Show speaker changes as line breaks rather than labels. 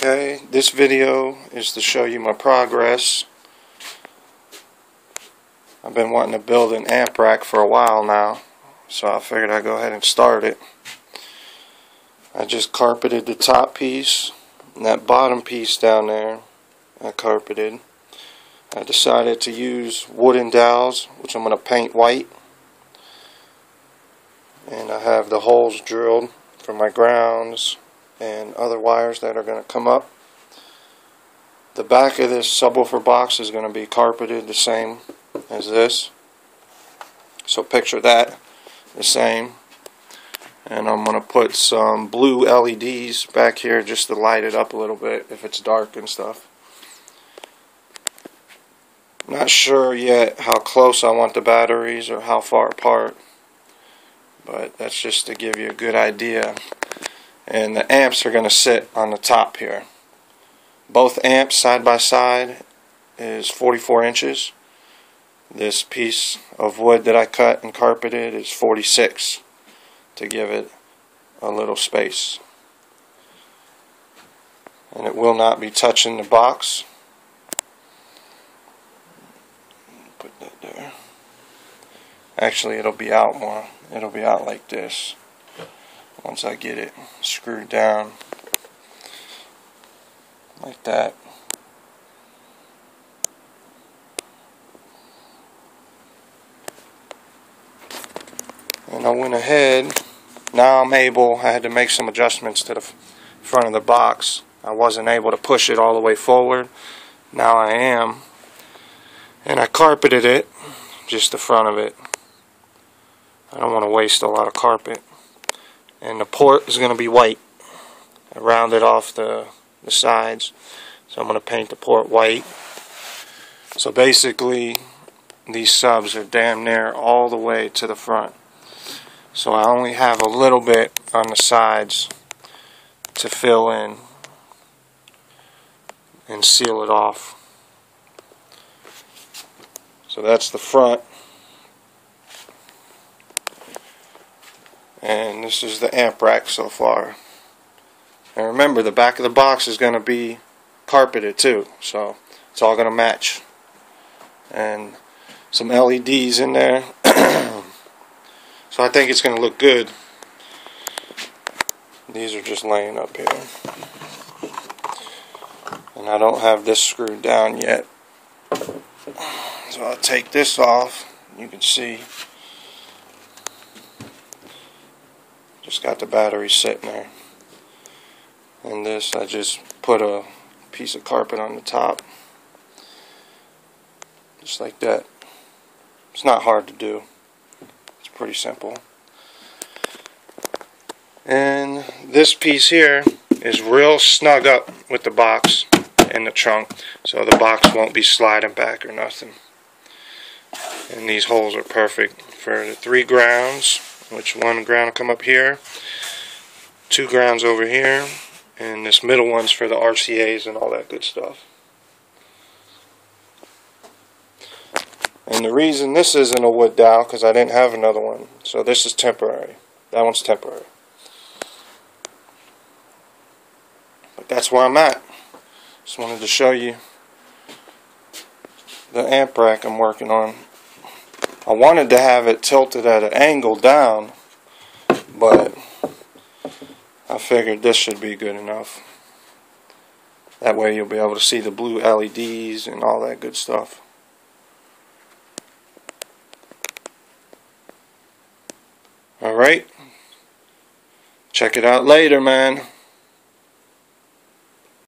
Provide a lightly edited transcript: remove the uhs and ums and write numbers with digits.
Okay, this video is to show you my progress. I've been wanting to build an amp rack for a while now, so I figured I'd go ahead and start it. I just carpeted the top piece, and that bottom piece down there I carpeted. I decided to use wooden dowels, which I'm going to paint white. And I have the holes drilled for my grounds and other wires that are going to come up. The back of this subwoofer box is going to be carpeted the same as this. So picture that the same. And I'm going to put some blue LEDs back here just to light it up a little bit if it's dark and stuff. Not sure yet how close I want the batteries or how far apart, but that's just to give you a good idea. And the amps are going to sit on the top here. Both amps side by side is 44 inches. This piece of wood that I cut and carpeted is 46 to give it a little space. And it will not be touching the box. Put that there. Actually, it'll be out more. It'll be out like this once I get it screwed down like that. And I went ahead. Now I had to make some adjustments to the front of the box. I wasn't able to push it all the way forward. Now I am. And I carpeted it, just the front of it. I don't want to waste a lot of carpet. And the port is going to be white. I rounded off the sides. So I'm going to paint the port white. So basically, these subs are damn near all the way to the front. So I only have a little bit on the sides to fill in and seal it off. So that's the front. And this is the amp rack so far. And remember, the back of the box is going to be carpeted too, so it's all going to match. And some LEDs in there. So I think it's going to look good. These are just laying up here. And I don't have this screwed down yet. So I'll take this off. You can see. Just got the battery sitting there. And this, I just put a piece of carpet on the top. Just like that. It's not hard to do. It's pretty simple. And this piece here is real snug up with the box and the trunk. So the box won't be sliding back or nothing. And these holes are perfect for the 3 grounds, which one ground will come up here, 2 grounds over here, and this middle one's for the RCAs and all that good stuff. And the reason this isn't a wood dowel, because I didn't have another one, so this is temporary. That one's temporary. But that's where I'm at. Just wanted to show you the amp rack I'm working on. I wanted to have it tilted at an angle down, but I figured this should be good enough. That way you'll be able to see the blue LEDs and all that good stuff. Alright. Check it out later, man.